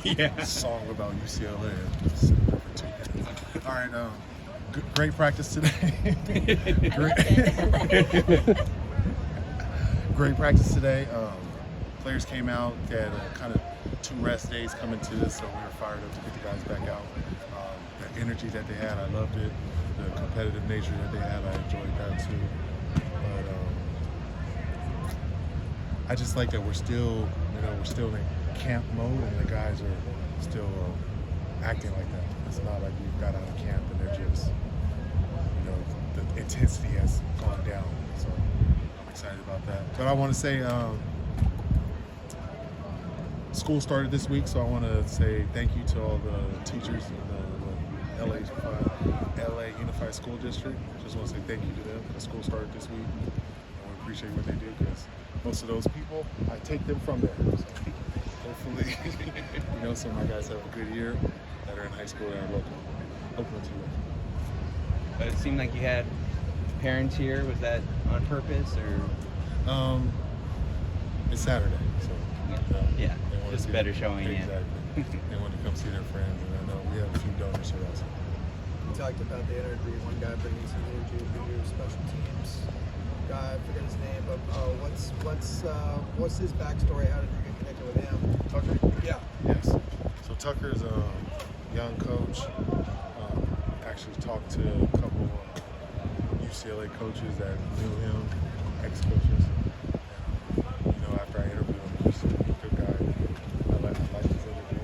Yeah. Song about UCLA. All right. Great practice today. Great practice today. Players came out. They had kind of 2 rest days coming to this, so we were fired up to get the guys back out. The energy that they had, I loved it. The competitive nature that they had, I enjoyed that too. But I just like that we're still in camp mode, and the guys are still acting like that. It's not like we've got out of camp and they're just, the intensity has gone down. So I'm excited about that. But I want to say, school started this week, so I want to say thank you to all the teachers in the LA Unified School District. Just want to say thank you to them. The school started this week, and we appreciate what they do, because most of those people, I take them from there. So hopefully, some of my guys have a good year that are in high school and are local to it. But it seemed like you had parents here. Was that on purpose, or? It's Saturday, so yeah. Just better showing. Exactly. They want to come see their friends, and I know we have a few donors here also. You talked about the energy. One guy bringing some energy to your special teams guy. I forget his name, but what's his backstory? How did you get connected with him? Tucker? Yeah. Yes. So Tucker's a young coach. Actually talked to a couple UCLA coaches that knew him, ex-coaches. After I interviewed him, he's a good guy. I like his energy.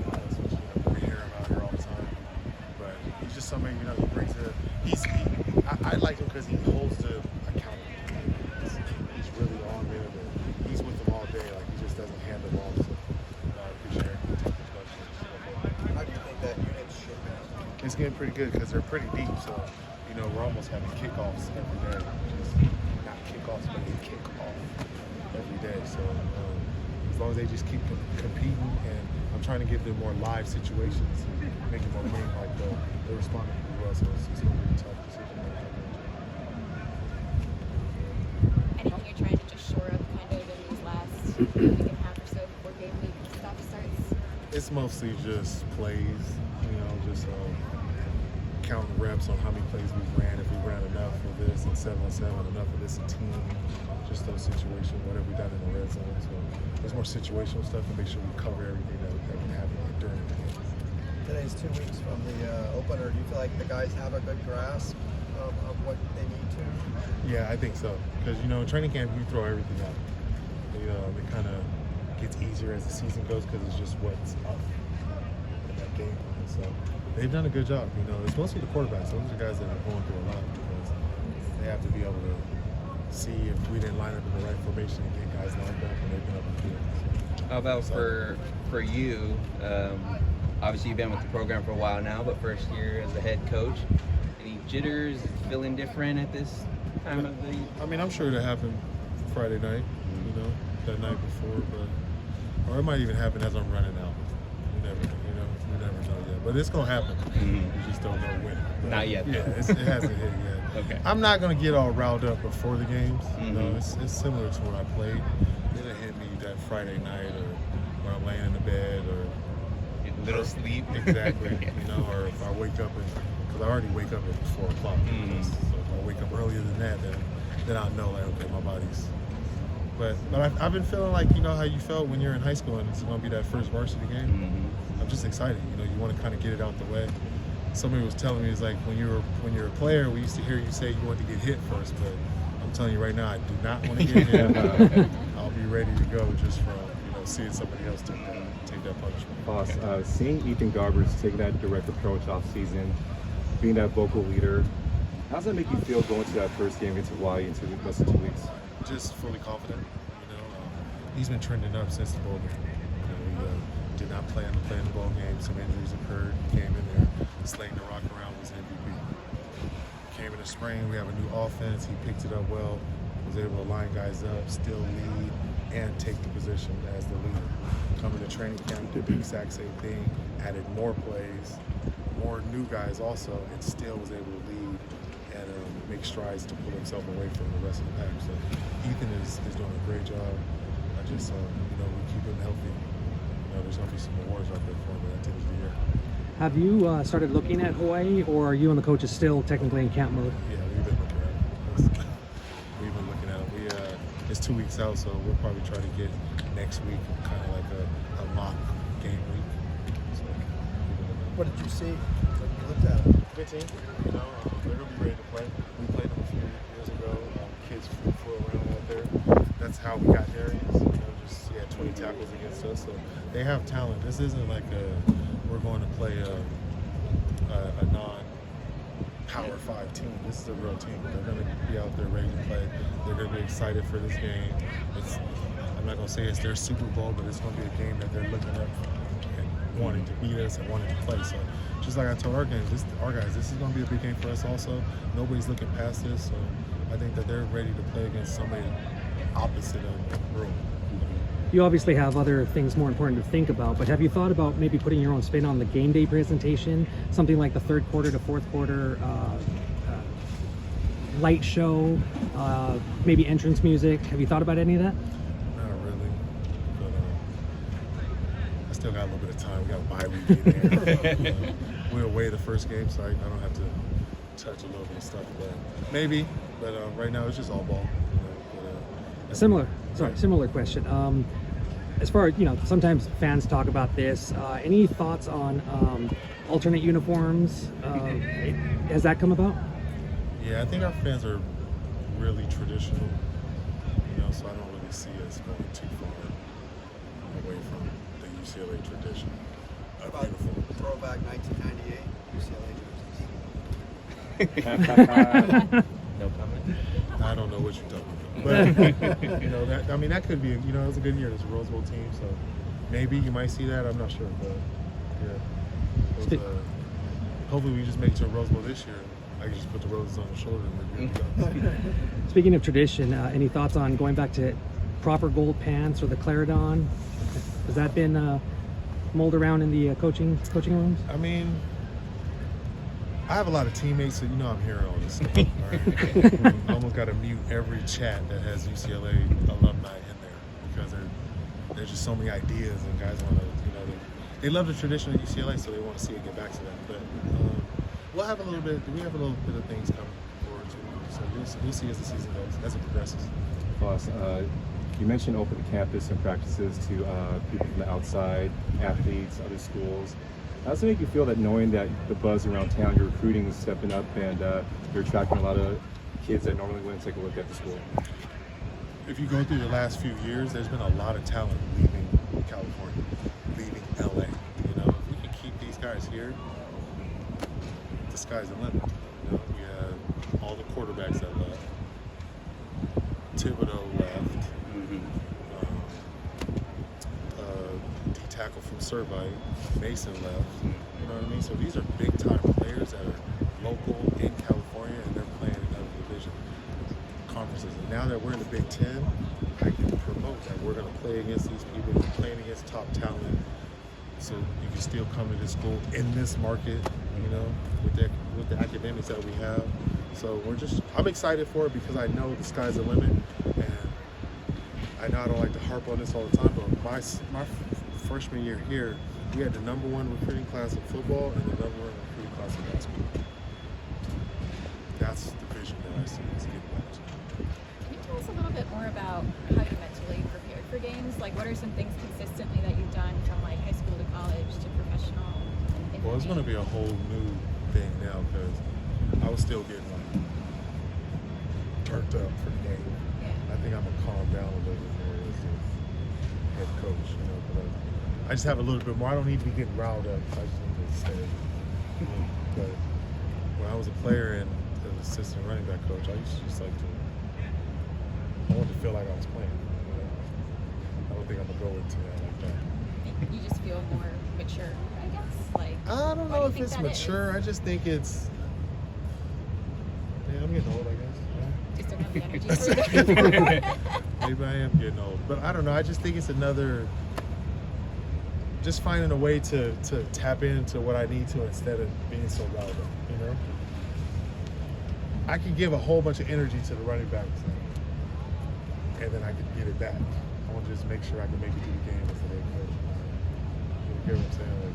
We hear him out here all the time. But he's just somebody, he brings I like him because he holds the accountable. He's really on there. He's with them all day. He just doesn't hand them off. So I appreciate it. How do you think that unit's shaping up? It's getting pretty good because they're pretty deep. So, we're almost having kickoffs every day. Just not kickoffs, but they kick off every day. So as long as they just keep competing, and I'm trying to give them more live situations and make it more game, they're responding pretty well. So it's going to be a tough decision. Anything you're trying to just shore up kind of in these last week and a half or so before game week stuff starts? It's mostly just plays, just counting reps on how many plays we ran, if we ran enough of this and 7-on-7, enough of this in team, just those situations, what have we done in the red zone. So there's more situational stuff to make sure we cover everything that can happen during the game. Today's 2 weeks from the opener. Do you feel like the guys have a good grasp of what they need to? Yeah, I think so. Because, in training camp, you throw everything out. It kind of gets easier as the season goes because it's just what's up in that game plan. So they've done a good job. It's mostly the quarterbacks. Those are guys that are going through a lot because they have to be able to see if we didn't line up in the right formation and get guys lined up, and they've been able to do it. So, how about for you? Obviously, you've been with the program for a while now, but first year as the head coach. Any jitters? Feeling different at this time of the? I'm sure it happened Friday night. That night before, or it might even happen as I'm running out. You never know yet. But it's gonna happen. You just don't know when. Not yet. Yeah, it hasn't hit yet. Okay. I'm not gonna get all riled up before the games. It's similar to when I played. It didn't hit me that Friday night, or when I'm laying in the bed, or get a little sleep. Exactly. Or if I wake up because I already wake up at 4 o'clock. So if I wake up earlier than that, then I'll know okay, my body's. But I've been feeling like, how you felt when you're in high school and it's going to be that first varsity game. I'm just excited. You want to kind of get it out the way. Somebody was telling me, it's like when you're a player, we used to hear you say you want to get hit first, but I'm telling you right now, I do not want to get hit. I'll be ready to go just from seeing somebody else take that punishment. Boss, seeing Ethan Garbers take that direct approach off season, being that vocal leader, how does that make you feel going to that first game against Hawaii in less than 2 weeks? Just fully confident. He's been trending up since the bowl game. He did not plan to play in the bowl game. Some injuries occurred. He came in there, slaying the rock around, was MVP. Came in the spring. We have a new offense. He picked it up well. Was able to line guys up, still lead, and take the position as the leader. Coming to training camp, did the exact same thing. Added more plays, more new guys also, and still was able to lead and make strides to pull himself away from the rest of the pack. So Ethan is doing a great job. I just, we keep him healthy. there's going to be some awards out there for him at the end of the year. Have you started looking at Hawaii, or are you and the coaches still technically in camp mode? Yeah, we've been looking at it. We've been looking at it. It's 2 weeks out, so we'll probably try to get next week kind of like a mock game week. So, What did you see when you looked at it? good team, they're going to be ready to play. We played them a few years ago. Kids flew around out there. That's how we got Darius. He had 20 tackles against us, so they have talent. This isn't like we're going to play a non-Power 5 team. This is a real team. They're going to be out there ready to play. They're going to be excited for this game. I'm not going to say it's their Super Bowl, but it's going to be a game that they're looking up and wanting to beat us and wanting to play. So just like I told our guys, this is going to be a big game for us also. Nobody's looking past this, so I think that they're ready to play against somebody opposite of the room. You obviously have other things more important to think about, but have you thought about maybe putting your own spin on the game day presentation? Something like the third quarter to fourth quarter light show, maybe entrance music. Have you thought about any of that? Not really, but I still got a little bit of time. We got a bye week in there. We're away the first game, so I don't have to touch a little bit of stuff. But maybe, but right now it's just all ball. Similar question. As far as, sometimes fans talk about this. Any thoughts on alternate uniforms? Has that come about? Yeah, I think our fans are really traditional, so I don't really see us going too far away from the UCLA tradition What of about uniform. throwback 1998 UCLA jerseys? No comment. I don't know what you're talking about, but that could be. It was a good year. It's a Rose Bowl team, so maybe you might see that. I'm not sure, but yeah. Hopefully, we just make it to a Rose Bowl this year. I can just put the roses on the shoulder and we're good to go. Speaking of tradition, any thoughts on going back to proper gold pants or the Claridon? Has that been mulled around in the coaching rooms? I mean, I have a lot of teammates, so I'm hearing all this stuff. All right? I almost got to mute every chat that has UCLA alumni in there because there's just so many ideas and guys want to, they love the tradition of UCLA, so they want to see it get back to that. But we have a little bit of things coming forward too. So we'll see as the season goes, as it progresses. Boss, you mentioned open campus and practices to people from the outside, athletes, other schools. How does it make you feel that knowing that the buzz around town, your recruiting is stepping up and you're attracting a lot of kids that normally wouldn't take a look at the school? If you go through the last few years, there's been a lot of talent leaving California, leaving LA. If we can keep these guys here, the sky's the limit. We have all the quarterbacks that left. Thibodeau left. D-tackle from Servite, Mason left. You know what I mean? So these are big-time players that are local in California, and they're playing in other division conferences. And now that we're in the Big Ten, I can promote that we're going to play against these people. We're playing against top talent. So you can still come to this school in this market, with the academics that we have. So I'm excited for it because I know the sky's the limit. And I know I don't like to harp on this all the time, but my freshman year here, we had the #1 recruiting class in football and the #1 recruiting class in basketball. That's the vision that I see us getting back to. Can you tell us a little bit more about how you mentally prepared for games? Like, what are some things consistently that you've done from like high school to college to professional? Well, it's going to be a whole new thing now because I was still getting turned up for the game. Yeah. I think I'm gonna calm down a little bit more as a head coach, but I just have a little bit more. I don't need to be getting riled up. I just need to stay. But when I was a player and an assistant running back coach, I used to just like to. I wanted to feel like I was playing. I don't think I'm gonna go into that like that. You just feel more mature, I guess. Like, I don't why know do you if think it's that mature. I just think it's. Yeah, I'm getting old, I guess. Just don't have the energy for it. Maybe I am getting old, but I don't know. I just think it's another, just finding a way to tap into what I need to instead of being so riled up, I can give a whole bunch of energy to the running backs, and then I can get it back. I want to just make sure I can make it through the game as a head coach. get what I'm saying? Like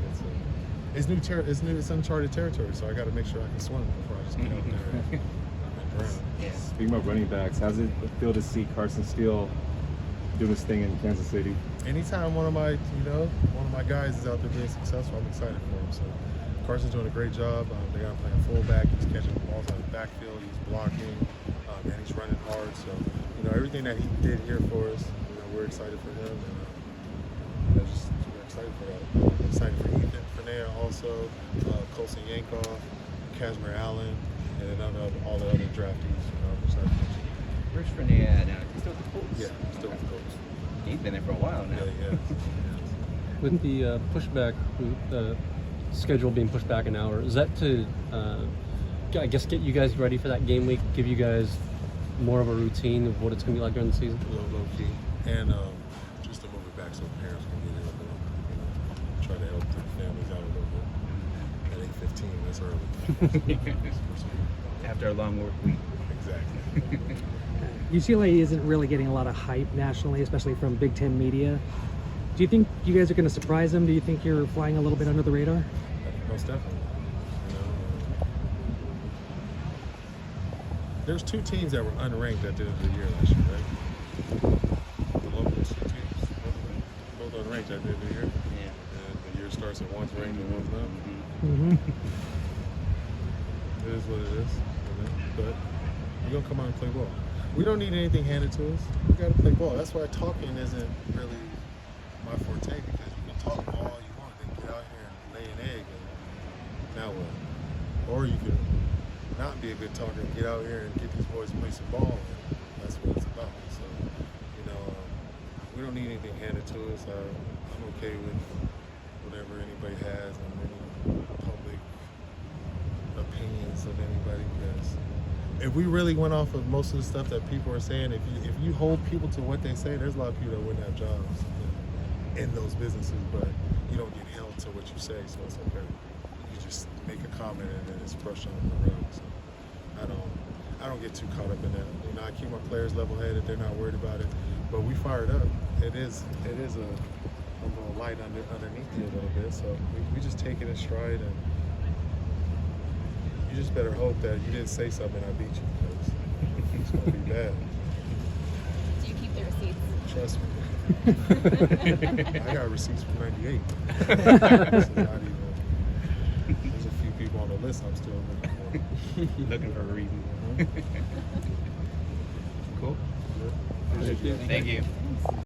it's uncharted territory, so I got to make sure I can swim before I just get out there and drown. Yeah. Speaking about running backs, how's it feel to see Carson Steele doing this thing in Kansas City? Anytime one of my guys is out there being successful, I'm excited for him. So Carson's doing a great job. They got him playing fullback. He's catching balls out of the backfield. He's blocking, and he's running hard. So everything that he did here for us, we're excited for him, and we're excited for that. I'm excited for Ethan Fernea also, Colson Yankoff, Casmer Allen, and then all the other draftees. I'm excited for them. Where's Renee at now? He's still with the Colts? Yeah, still with the Colts. He's been there for a while now. Yeah. With the pushback, the schedule being pushed back an hour, is that to, I guess, get you guys ready for that game week, give you guys more of a routine of what it's going to be like during the season? Low key. And just to move it back so parents can get in, try to help the families out a little bit. At 8:15, that's early. After a long work week. Exactly. UCLA isn't really getting a lot of hype nationally, especially from Big Ten media. Do you think you guys are going to surprise them? Do you think you're flying a little bit under the radar? Most definitely. There's two teams that were unranked at the end of the year last year, right? The local two teams, both unranked at the end of the year. Yeah. And the year starts at one's ranked and one's not. Mm-hmm. It is what it is. But we're going to come out and play ball. We don't need anything handed to us. We got to play ball. That's why talking isn't really my forte, because you can talk all you want, then get out here and lay an egg, and now what? Or you can not be a good talker and get out here and get these boys to play some ball, and that's what it's about. So, we don't need anything handed to us. I'm okay with whatever anybody has and any public opinions of anybody, because if we really went off of most of the stuff that people are saying, if you hold people to what they say, there's a lot of people that wouldn't have jobs in those businesses, but you don't get held to what you say, so it's okay. You just make a comment and then it's brushed under the rug. So I don't get too caught up in that. I keep my players level-headed. They're not worried about it, but we fired up. It is a little light underneath you a little bit, so we just take it in stride, and you just better hope that you didn't say something and I beat you, because it's gonna be bad. Do you keep the receipts? Trust me. I got receipts from '98. There's a few people on the list I'm still looking for. Looking for a reason. Cool. Thank you.